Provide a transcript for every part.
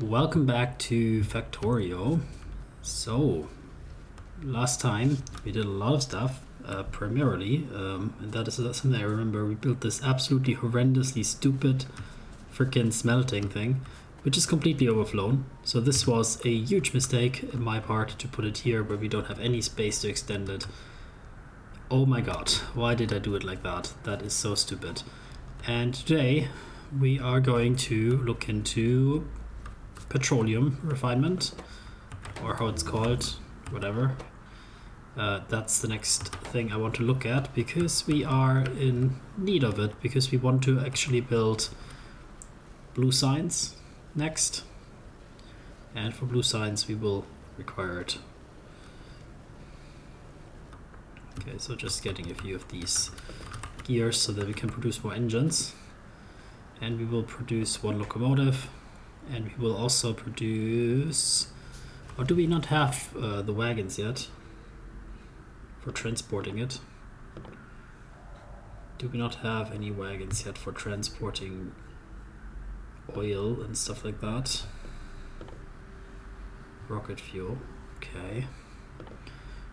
Welcome back to Factorio. So, last time we did a lot of stuff, primarily, and that is something I remember. We built this absolutely horrendously stupid freaking smelting thing, which is completely overflown. So this was a huge mistake in my part to put it here where we don't have any space to extend it. Oh my god, why did I do it like that? That is so stupid. And today we are going to look into petroleum refinement, or how it's called, whatever. That's the next thing I want to look at because we are in need of it, because we want to actually build blue signs next, and for blue signs we will require it. Okay, so just getting a few of these gears so that we can produce more engines, and we will produce one locomotive. And we will also produce... Or do we not have the wagons yet for transporting it? Do we not have any wagons yet for transporting oil and stuff like that? Rocket fuel. Okay.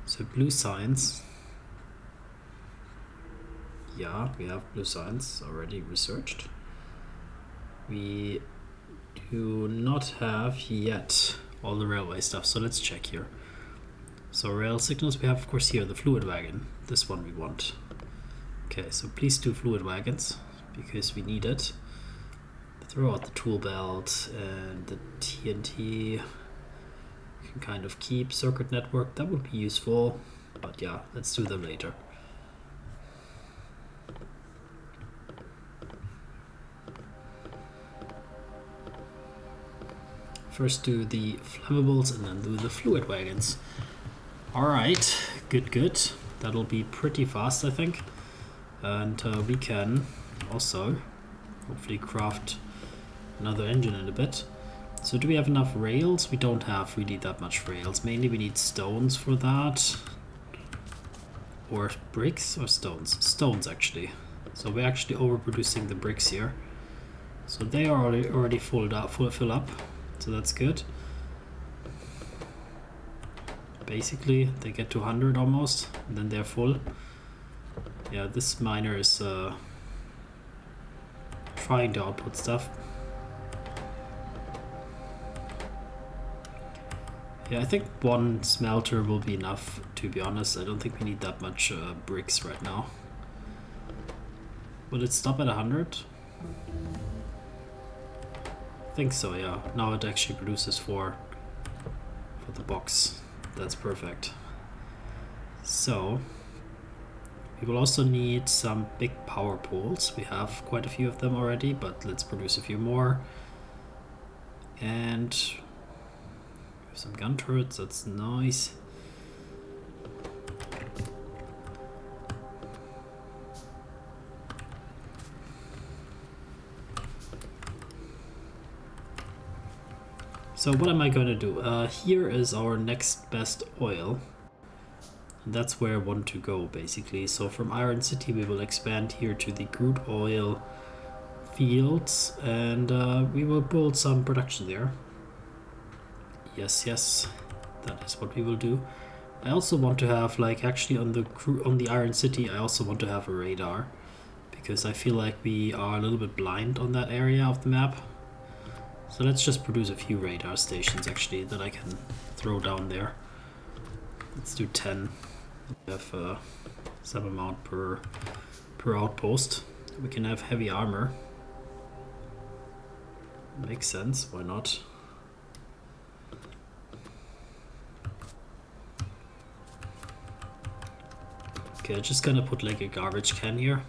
So blue signs. Yeah, we have blue signs already researched. We do not have yet all the railway stuff, so let's check here. So rail signals we have, of course, here the fluid wagon. This one we want. Okay, so please do fluid wagons because we need it. Throw out the tool belt and the TNT. You can kind of keep circuit network, that would be useful, but yeah, let's do them later. First do the flammables and then do the fluid wagons. Alright, good. That'll be pretty fast, I think. And we can also hopefully craft another engine in a bit. So do we have enough rails? We don't have really that much rails. Mainly we need stones for that. Or bricks or stones? Stones, actually. So we're actually overproducing the bricks here. So they are already filled up. So that's good. Basically, they get to 100 almost, and then they're full. Yeah, this miner is trying to output stuff. Yeah, I think one smelter will be enough, to be honest. I don't think we need that much bricks right now. Will it stop at 100? I think so, yeah. Now it actually produces four for the box. That's perfect. So we will also need some big power poles. We have quite a few of them already, but let's produce a few more. And some gun turrets, that's nice. So what am I going to do? Here is our next best oil. And that's where I want to go, basically. So from Iron City we will expand here to the crude oil fields, and we will build some production there. Yes, that is what we will do. I also want to have, like, actually on the Iron City, I also want to have a radar, because I feel like we are a little bit blind on that area of the map. So let's just produce a few radar stations, actually, that I can throw down there. Let's do 10. We have some amount per outpost. We can have heavy armor. Makes sense, why not? Okay, just gonna put like a garbage can here.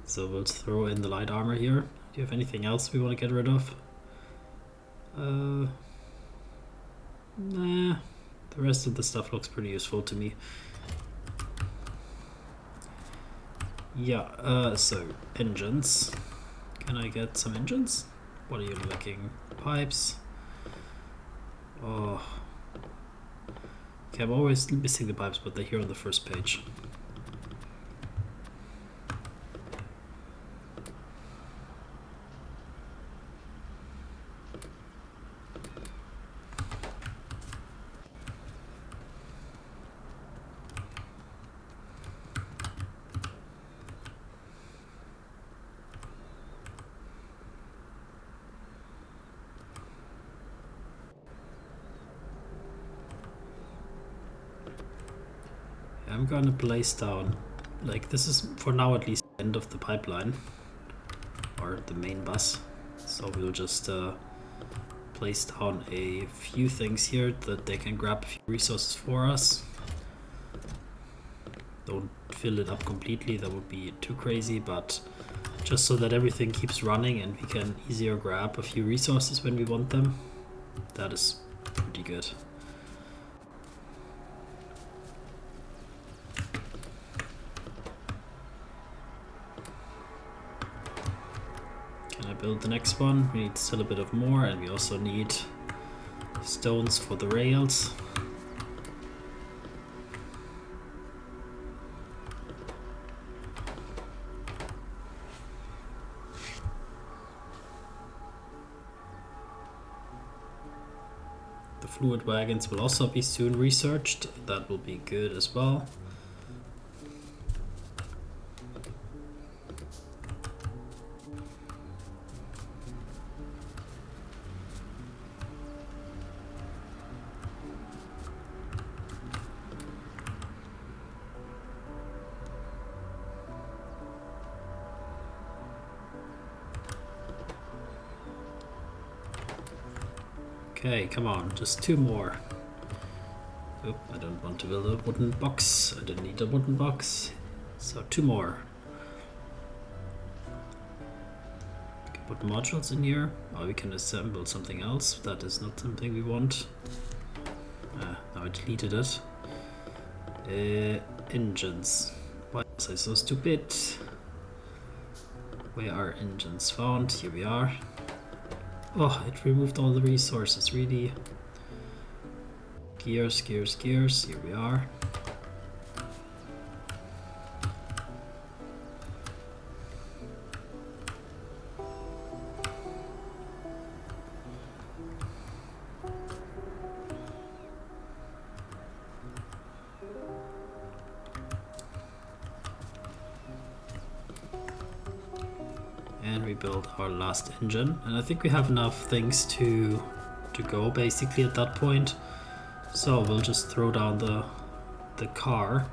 So we'll throw in the light armor here. Do you have anything else we want to get rid of? Nah. The rest of the stuff looks pretty useful to me. Yeah, so engines. Can I get some engines? What are you looking? Pipes. Oh. Okay, I'm always missing the pipes, but they're here on the first page. I'm gonna place down, like, this is for now at least the end of the pipeline, or the main bus. So we'll just place down a few things here that they can grab a few resources for us. Don't fill it up completely, that would be too crazy, but just so that everything keeps running and we can easier grab a few resources when we want them. That is pretty good. Can I build the next one? We need still a bit of more, and we also need stones for the rails. The fluid wagons will also be soon researched. That will be good as well. Okay, come on, just 2 more. Oh, I don't want to build a wooden box. I don't need a wooden box. So 2 more. We can put modules in here, or we can assemble something else. That is not something we want. Now I deleted it. Engines. Why was I so stupid? Where are engines found? Here we are. Oh, it removed all the resources, really. Gears, gears, gears. Here we are. And we build our last engine, and I think we have enough things to go basically at that point. So we'll just throw down the car,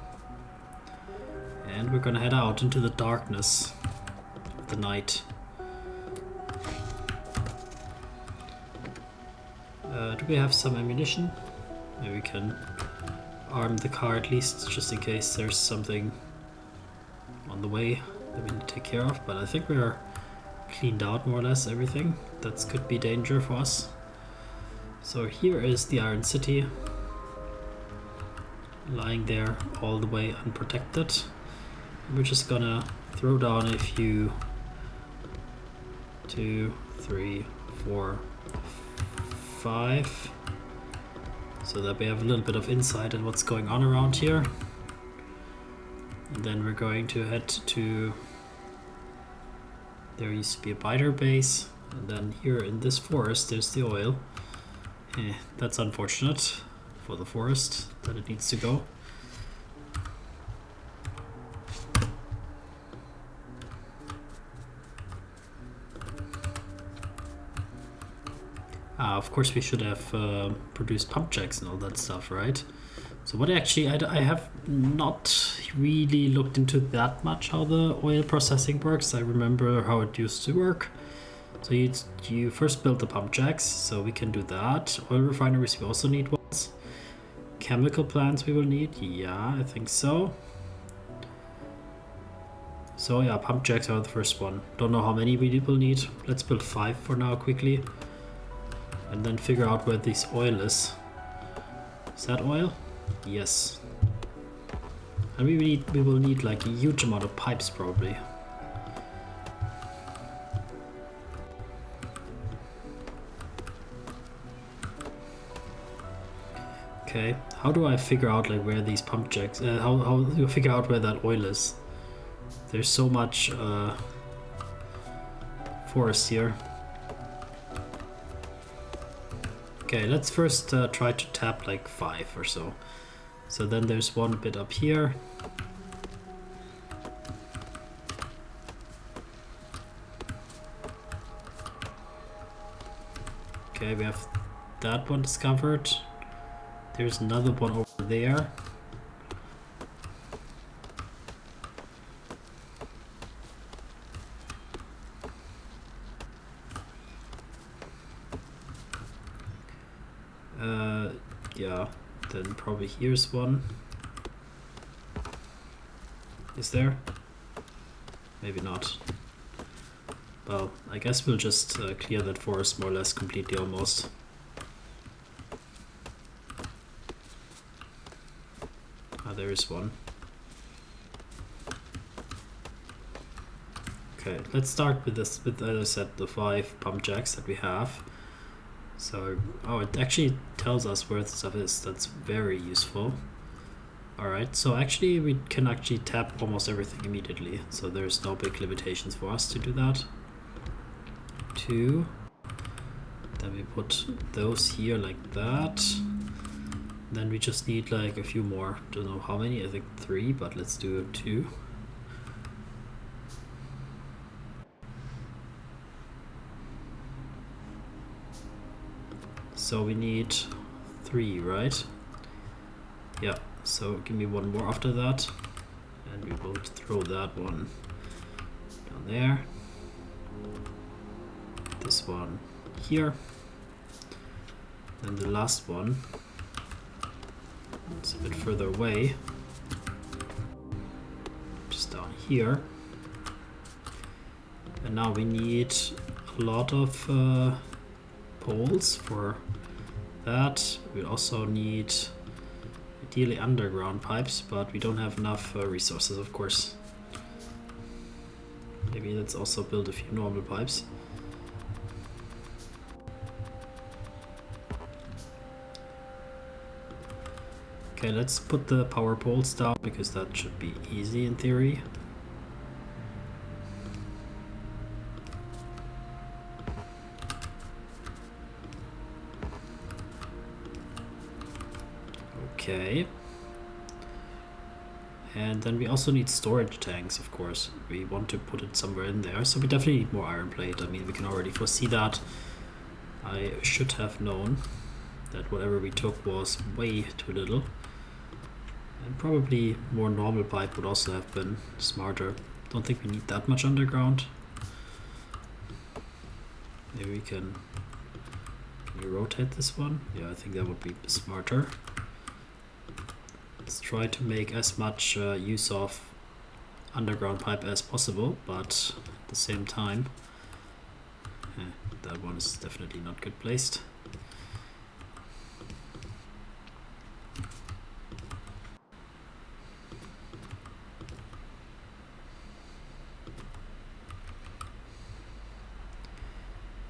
and we're gonna head out into the darkness of the night. Do we have some ammunition? Maybe we can arm the car at least, just in case there's something on the way that we need to take care of. But I think we're cleaned out more or less everything that could be danger for us. So here is the Iron City, lying there all the way unprotected. We're just gonna throw down a few, 2, 3, 4, 5, so that we have a little bit of insight on what's going on around here. And then we're going to head to, there used to be a biter base, and then here in this forest there's the oil. That's unfortunate for the forest that it needs to go. Of course we should have produced pump jacks and all that stuff, right? So what actually, I have not really looked into that much how the oil processing works. I remember how it used to work. So you first build the pump jacks, so we can do that. Oil refineries, we also need ones. Chemical plants we will need, yeah, I think so. So yeah, pump jacks are the first one. Don't know how many we will need. Let's build 5 for now quickly. And then figure out where this oil is. Is that oil? Yes. And we will need like a huge amount of pipes probably. Okay, how do I figure out like where these pump jacks, how do you figure out where that oil is? There's so much forest here. Okay, let's first try to tap like 5 or so. So then there's one bit up here. Okay, we have that one discovered. There's another one over there. Yeah, then probably here's one. Is there? Maybe not. Well, I guess we'll just clear that forest more or less completely almost. Ah, there is one. Okay, let's start with this, with, as I said, the 5 pump jacks that we have. So, oh, it actually tells us where the stuff is. That's very useful. Alright, so actually we can actually tap almost everything immediately. So there's no big limitations for us to do that. 2. Then we put those here like that. Then we just need like a few more. Don't know how many, I think 3, but let's do 2. So we need 3, right? Yeah, so give me one more after that. And we will throw that one down there. This one here. Then the last one. It's a bit further away. Just down here. And now we need a lot of poles for that. We also need ideally underground pipes, but we don't have enough resources, of course. Maybe let's also build a few normal pipes. Okay, let's put the power poles down because that should be easy in theory. Okay. And then we also need storage tanks, of course. We want to put it somewhere in there. So we definitely need more iron plate. I mean, we can already foresee that. I should have known that whatever we took was way too little. And probably more normal pipe would also have been smarter. Don't think we need that much underground. Maybe we can we rotate this one? Yeah, I think that would be smarter. Let's try to make as much use of underground pipe as possible, but at the same time, that one is definitely not good placed.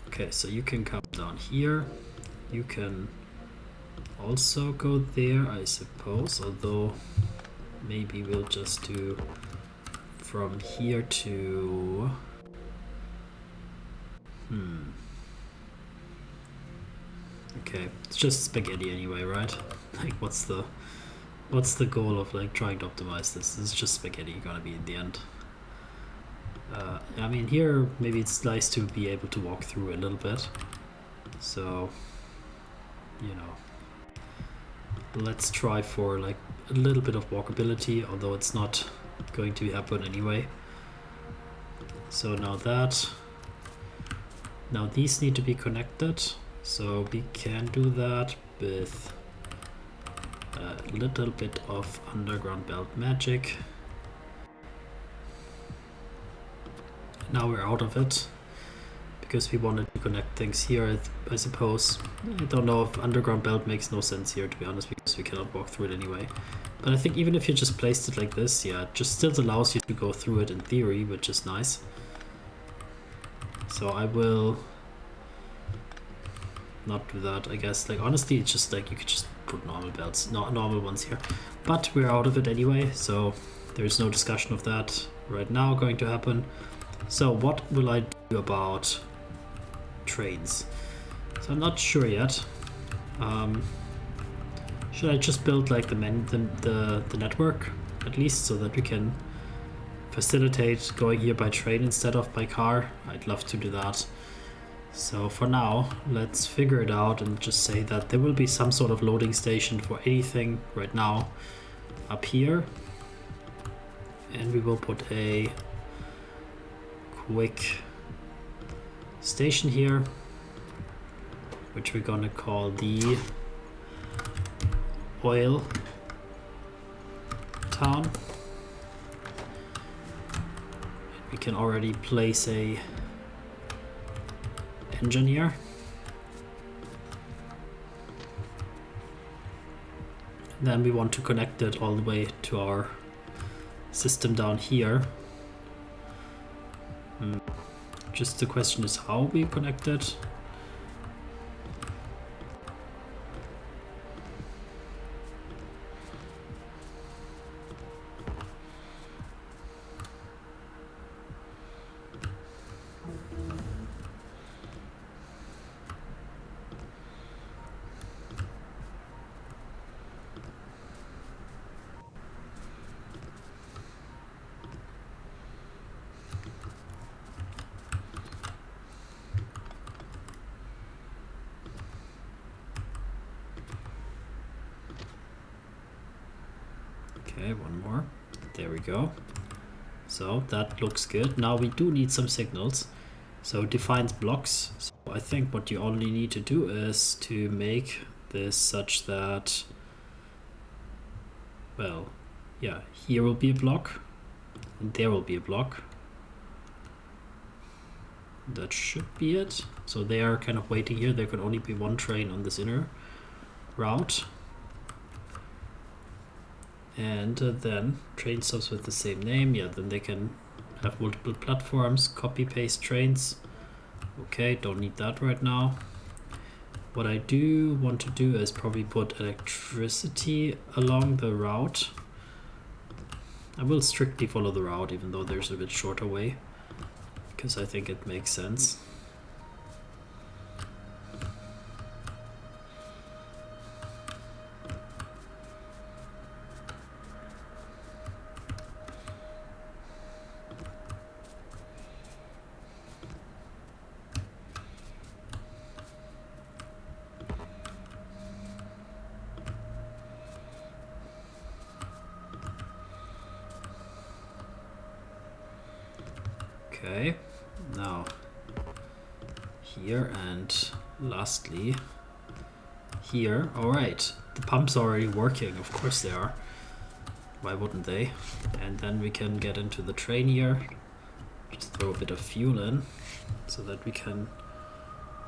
Okay, so you can come down here. You can also go there, I suppose, although maybe we'll just do from here to okay, it's just spaghetti anyway, right? Like what's the goal of like trying to optimize this? This is just spaghetti gonna be in the end. I mean, here maybe it's nice to be able to walk through a little bit, so you know, let's try for like a little bit of walkability, although it's not going to happen anyway. So now these need to be connected, so we can do that with a little bit of underground belt magic. Now we're out of it because we wanted to connect things here, I suppose. I don't know if underground belt makes no sense here, to be honest, because we cannot walk through it anyway. But I think even if you just placed it like this, yeah, it just still allows you to go through it in theory, which is nice. So I will not do that, I guess. Like honestly, it's just like you could just put normal belts, not normal ones here. But we're out of it anyway, so there's no discussion of that right now going to happen. So what will I do about trains? So I'm not sure yet. Should I just build like the network at least, so that we can facilitate going here by train instead of by car? I'd love to do that. So for now, let's figure it out and just say that there will be some sort of loading station for anything right now up here. And we will put a quick station here, which we're gonna call the oil town. We can already place a engine here. Then we want to connect it all the way to our system down here. Just the question is how we connect it. Okay, one more. There we go. So that looks good. Now we do need some signals. So defines blocks. So I think what you only need to do is to make this such that, well, yeah, here will be a block and there will be a block. That should be it. So they are kind of waiting here. There could only be one train on this inner route. And then train stops with the same name. Yeah, then they can have multiple platforms, copy paste trains. Okay, don't need that right now. What I do want to do is probably put electricity along the route. I will strictly follow the route, even though there's a bit shorter way, because I think it makes sense. Okay, now here and lastly here. All right, the pumps are already working. Of course they are. Why wouldn't they? And then we can get into the train here. Just throw a bit of fuel in so that we can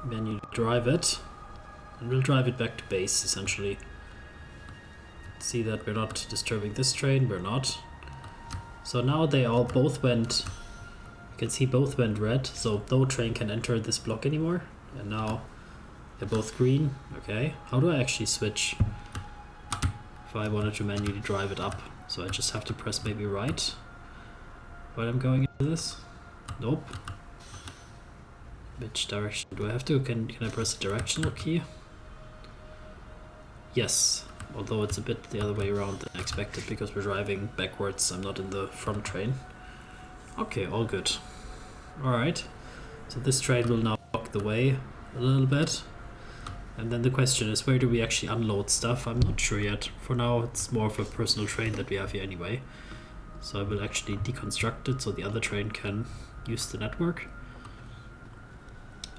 manually drive it. And we'll drive it back to base essentially. See that we're not disturbing this train, we're not. So now they all both went, you can see both went red, so no train can enter this block anymore. And now they're both green. Okay, how do I actually switch if I wanted to manually drive it up? So I just have to press maybe right while I'm going into this? Nope. Which direction do I have to? Can I press the directional key? Yes, although it's a bit the other way around than expected because we're driving backwards. I'm not in the front train. Okay, all good. Alright, so this train will now block the way a little bit. And then the question is, where do we actually unload stuff? I'm not sure yet. For now, it's more of a personal train that we have here anyway. So I will actually deconstruct it so the other train can use the network.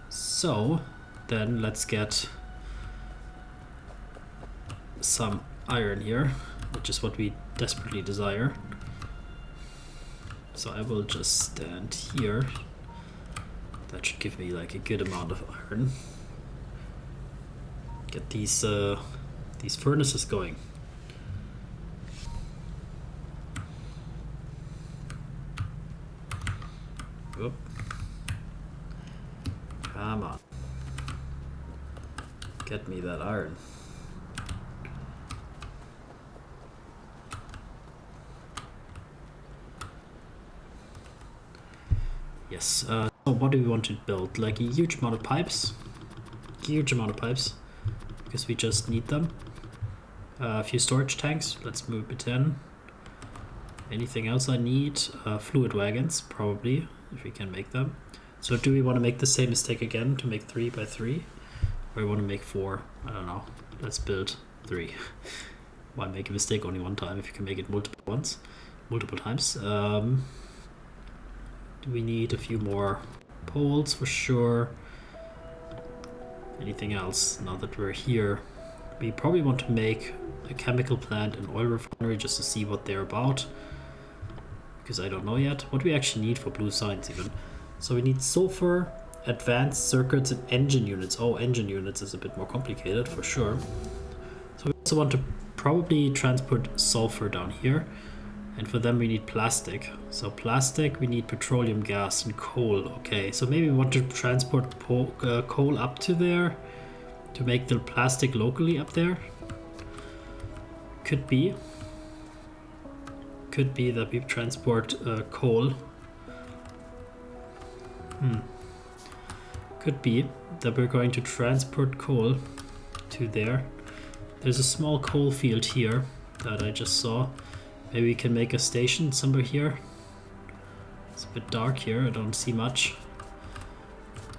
So then let's get some iron here, which is what we desperately desire. So I will just stand here. That should give me like a good amount of iron. Get these furnaces going. Oop. Come on. Get me that iron. Yes, so what do we want to build? Like a huge amount of pipes. Huge amount of pipes. Because we just need them. A few storage tanks. Let's move it in. Anything else I need? Fluid wagons, probably, if we can make them. So do we want to make the same mistake again to make 3 by 3? Or we want to make 4? I don't know. Let's build 3. Why make a mistake only one time if you can make it multiple times? We need a few more poles for sure. Anything else now that we're here? we probably want to make a chemical plant and oil refinery just to see what they're about, because I don't know yet what we actually need for blue science even. So we need sulfur, advanced circuits, and engine units. Oh, engine units is a bit more complicated for sure. So we also want to probably transport sulfur down here, and for them we need plastic. So plastic, we need petroleum gas and coal. Okay, so maybe we want to transport coal up to there to make the plastic locally up there. Could be that we transport coal. Could be that we're going to transport coal to there. There's a small coal field here that I just saw. Maybe we can make a station somewhere here. It's a bit dark here, I don't see much.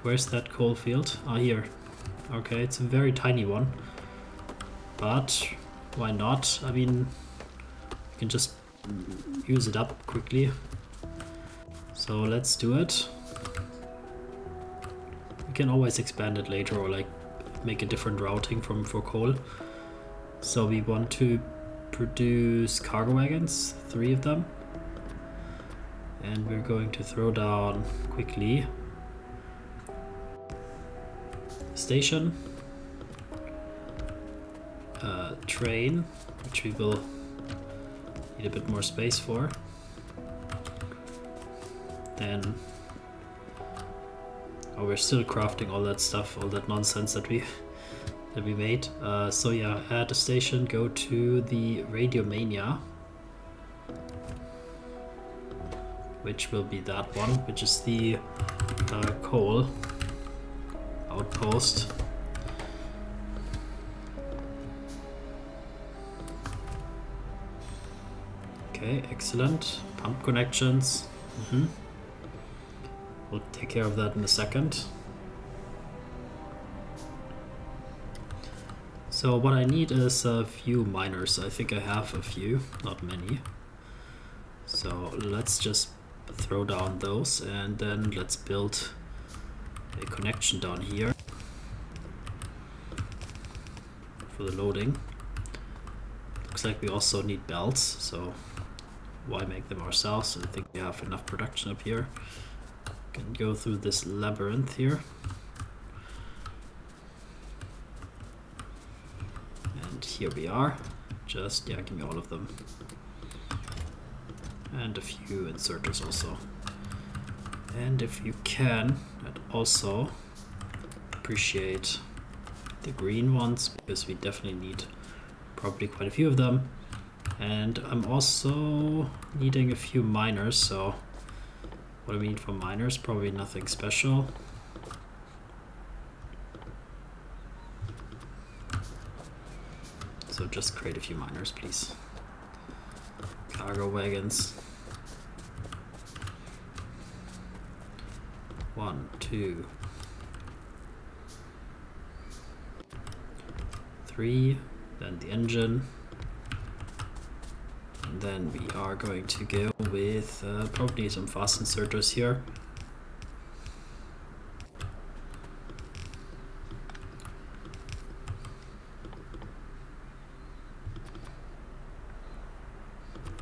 Where's that coal field? Ah, here. Okay, it's a very tiny one. But why not? I mean, we can just use it up quickly. So let's do it. We can always expand it later or like make a different routing for coal. So we want to produce cargo wagons, 3 of them. And we're going to throw down quickly station, train, which we will need a bit more space for. Then, oh, we're still crafting all that stuff, all that nonsense that we made. So yeah, add a station, go to the Radiomania, which will be that one, which is the coal outpost. Okay, excellent. Pump connections. We'll take care of that in a second. So what I need is a few miners. I think I have a few, not many. So let's just throw down those, and then let's build a connection down here for the loading. Looks like we also need belts, so why make them ourselves? I think we have enough production up here. Can go through this labyrinth here. And here we are. Just, yeah, give me all of them. And a few inserters also. And if you can, I'd also appreciate the green ones, because we definitely need probably quite a few of them. And I'm also needing a few miners, so what do we need for miners? Probably nothing special. So just create a few miners, please. Cargo wagons. 1, 2, 3, then the engine. And then we are going to go with probably some fast inserters here.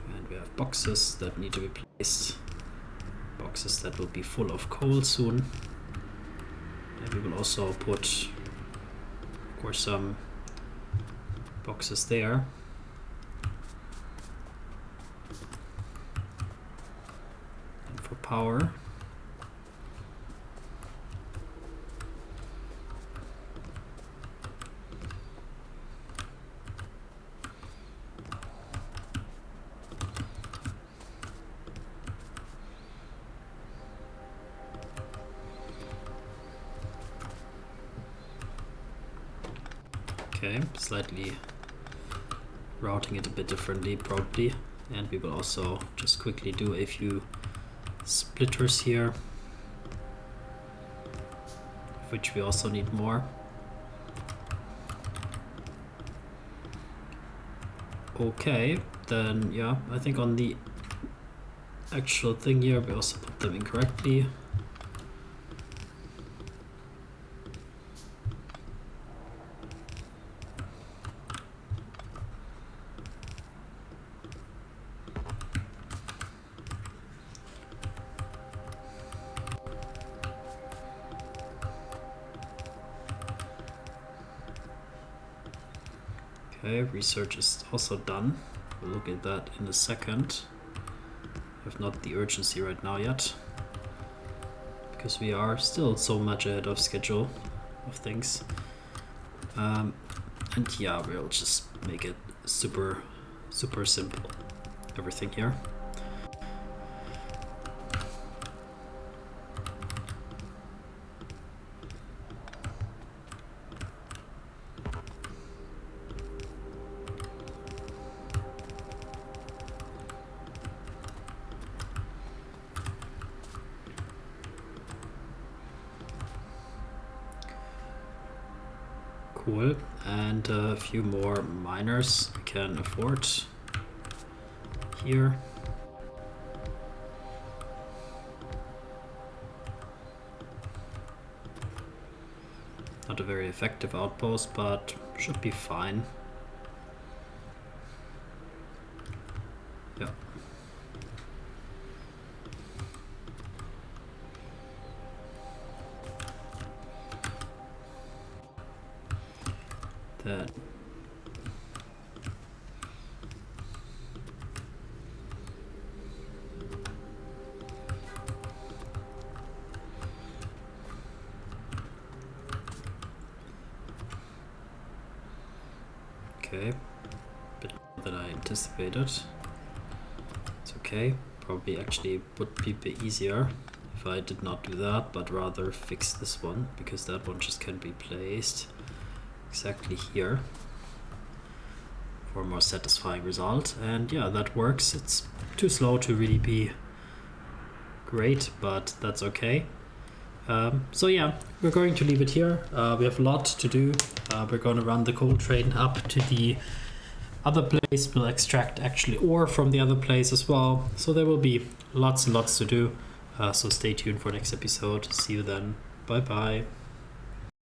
And we have boxes that need to be placed. Boxes that will be full of coal soon. And we will also put, of course, some boxes there. And for power, okay, slightly routing it a bit differently probably, and we will also just quickly do a few splitters here, of which we also need more. Okay, then yeah, I think on the actual thing here we also put them incorrectly. Okay, research is also done. We'll look at that in a second. If not the urgency right now yet, because we are still so much ahead of schedule of things. And yeah, we'll just make it super simple, everything here. Cool, and a few more miners we can afford here. Not a very effective outpost, but should be fine. Yeah. That. Okay, bit more than I anticipated. It's okay. Probably actually would be a bit easier if I did not do that, but rather fix this one, because that one just can be placed exactly here for a more satisfying result. And yeah, that works. It's too slow to really be great, but that's okay. So yeah, we're going to leave it here. We have a lot to do. We're going to run the coal train up to the other place. We'll extract actually ore from the other place as well. So there will be lots and lots to do. So stay tuned for next episode. See you then. Bye bye.